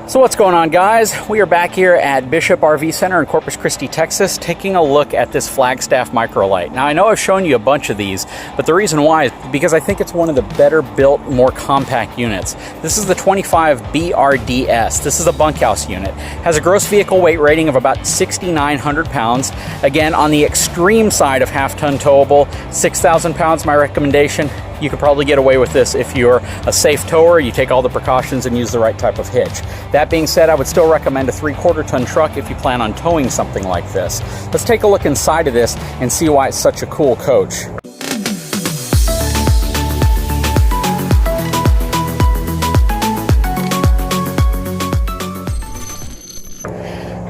So what's going on, guys? We are back here at Bishop RV Center in Corpus Christi, Texas, taking a look at this Flagstaff Microlight. Now, I know I've shown you a bunch of these, but the reason why is because I think it's one of the better built, more compact units. This is the 25 BRDS. This is a bunkhouse unit. Has a gross vehicle weight rating of about 6,900 pounds. Again, on the extreme side of half-ton towable, 6,000 pounds, my recommendation. You could probably get away with this if you're a safe tower, you take all the precautions and use the right type of hitch. That being said, I would still recommend a 3/4 ton truck if you plan on towing something like this. Let's take a look inside of this and see why it's such a cool coach.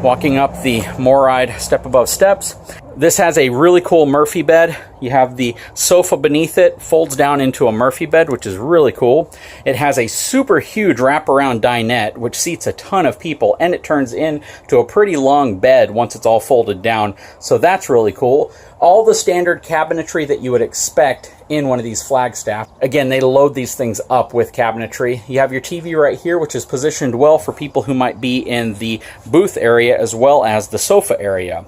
Walking up the MORryde step above steps. This has a really cool Murphy bed. You have the sofa beneath it, folds down into a Murphy bed, which is really cool. It has a super huge wraparound dinette, which seats a ton of people, and it turns into a pretty long bed once it's all folded down. So that's really cool. All the standard cabinetry that you would expect in one of these Flagstaff. Again, they load these things up with cabinetry. You have your TV right here, which is positioned well for people who might be in the booth area as well as the sofa area.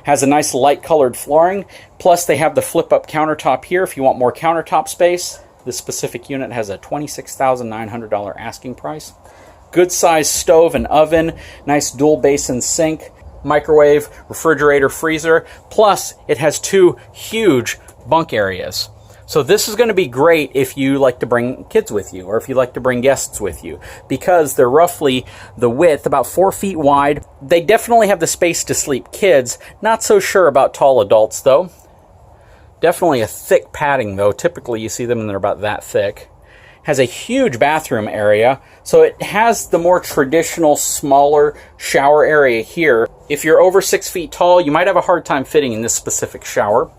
Has a nice light colored flooring, plus they have the flip up countertop here if you want more countertop space. This specific unit has a $26,900 asking price. Good size stove and oven, nice dual basin sink, microwave, refrigerator, freezer, plus it has two huge bunk areas. So this is going to be great if you like to bring kids with you or if you like to bring guests with you, because they're roughly the width, about 4 feet wide. They definitely have the space to sleep kids. Not so sure about tall adults though. Definitely a thick padding though. Typically you see them and they're about that thick. Has a huge bathroom area, so it has the more traditional smaller shower area here. If you're over 6 feet tall, you might have a hard time fitting in this specific shower.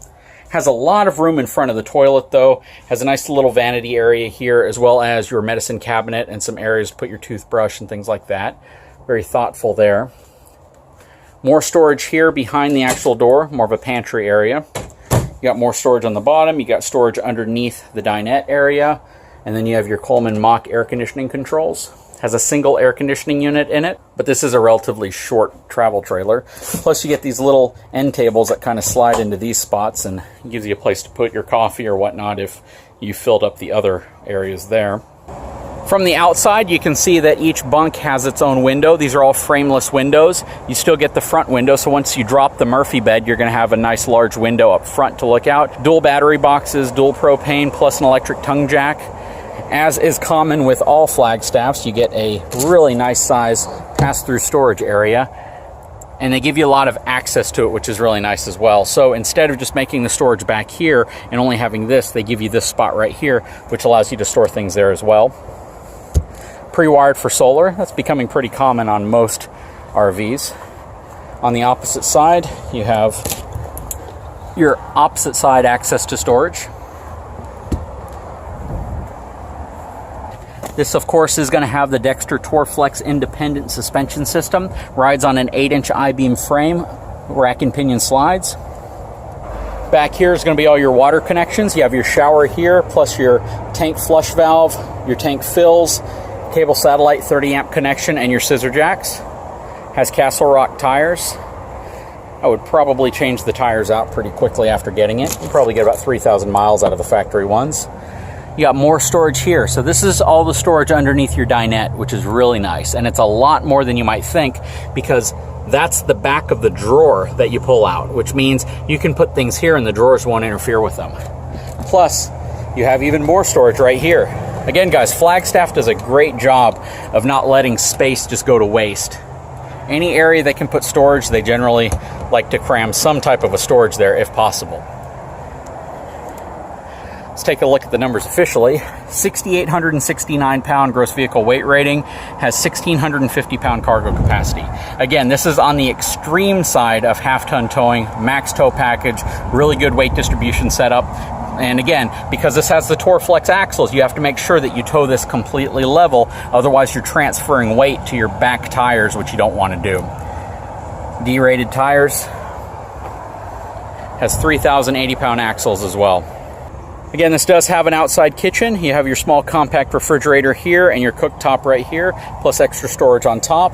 Has a lot of room in front of the toilet though. Has a nice little vanity area here, as well as your medicine cabinet and some areas to put your toothbrush and things like that. Very thoughtful there. More storage here behind the actual door, more of a pantry area. You got more storage on the bottom. You got storage underneath the dinette area. And then you have your Coleman Mach air conditioning controls. Has a single air conditioning unit in it, but this is a relatively short travel trailer. Plus you get these little end tables that kind of slide into these spots and gives you a place to put your coffee or whatnot if you filled up the other areas there. From the outside, you can see that each bunk has its own window. These are all frameless windows. You still get the front window, so once you drop the Murphy bed, you're going to have a nice large window up front to look out. Dual battery boxes, dual propane, plus an electric tongue jack. As is common with all Flagstaffs, you get a really nice size pass-through storage area, and they give you a lot of access to it, which is really nice as well. So instead of just making the storage back here and only having this, they give you this spot right here, which allows you to store things there as well. Pre-wired for solar. That's becoming pretty common on most RVs. On the opposite side, you have your opposite side access to storage. This, of course, is going to have the Dexter Torflex independent suspension system. Rides on an 8-inch I-beam frame, rack and pinion slides. Back here is going to be all your water connections. You have your shower here, plus your tank flush valve, your tank fills, cable satellite 30-amp connection, and your scissor jacks. Has Castle Rock tires. I would probably change the tires out pretty quickly after getting it. You probably get about 3,000 miles out of the factory ones. You got more storage here. So this is all the storage underneath your dinette, which is really nice. And it's a lot more than you might think, because that's the back of the drawer that you pull out, which means you can put things here and the drawers won't interfere with them. Plus, you have even more storage right here. Again, guys, Flagstaff does a great job of not letting space just go to waste. Any area they can put storage, they generally like to cram some type of a storage there if possible. Let's take a look at the numbers officially. 6,869 pound gross vehicle weight rating, has 1,650 pound cargo capacity. Again, this is on the extreme side of half-ton towing, max tow package, really good weight distribution setup. And again, because this has the Torflex axles, you have to make sure that you tow this completely level, otherwise you're transferring weight to your back tires, which you don't want to do. D-rated tires, has 3,080 pound axles as well. Again, this does have an outside kitchen. You have your small compact refrigerator here and your cooktop right here, plus extra storage on top.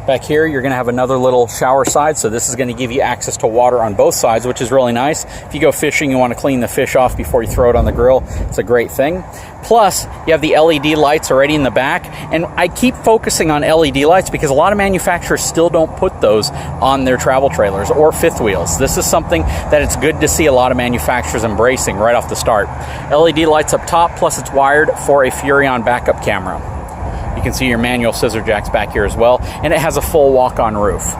Back here, you're going to have another little shower side, so this is going to give you access to water on both sides, which is really nice. If you go fishing, you want to clean the fish off before you throw it on the grill. It's a great thing. Plus, you have the LED lights already in the back, and I keep focusing on LED lights because a lot of manufacturers still don't put those on their travel trailers or fifth wheels. This is something that it's good to see a lot of manufacturers embracing right off the start. LED lights up top, plus it's wired for a Furrion backup camera. You can see your manual scissor jacks back here as well, and it has a full walk-on roof.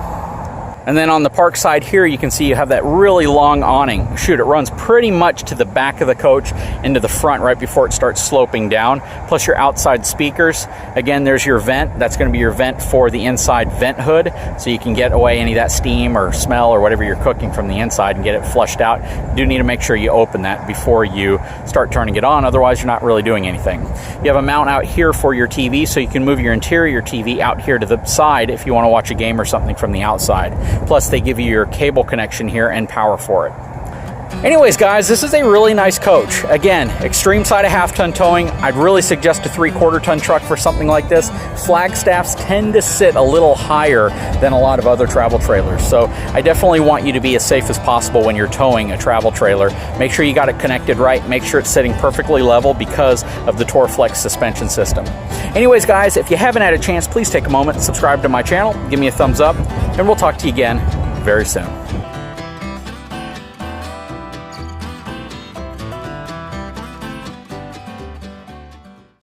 And then on the park side here, you can see you have that really long awning. Shoot, it runs pretty much to the back of the coach into the front right before it starts sloping down, plus your outside speakers. Again, there's your vent. That's going to be your vent for the inside vent hood, so you can get away any of that steam or smell or whatever you're cooking from the inside and get it flushed out. You do need to make sure you open that before you start turning it on, otherwise you're not really doing anything. You have a mount out here for your TV, so you can move your interior TV out here to the side if you want to watch a game or something from the outside. Plus, they give you your cable connection here and power for it. Anyways, guys, this is a really nice coach. Again, extreme side of half-ton towing. I'd really suggest a 3/4-ton truck for something like this. Flagstaffs tend to sit a little higher than a lot of other travel trailers. So I definitely want you to be as safe as possible when you're towing a travel trailer. Make sure you got it connected right. Make sure it's sitting perfectly level because of the Torflex suspension system. Anyways, guys, if you haven't had a chance, please take a moment and subscribe to my channel. Give me a thumbs up, and we'll talk to you again very soon.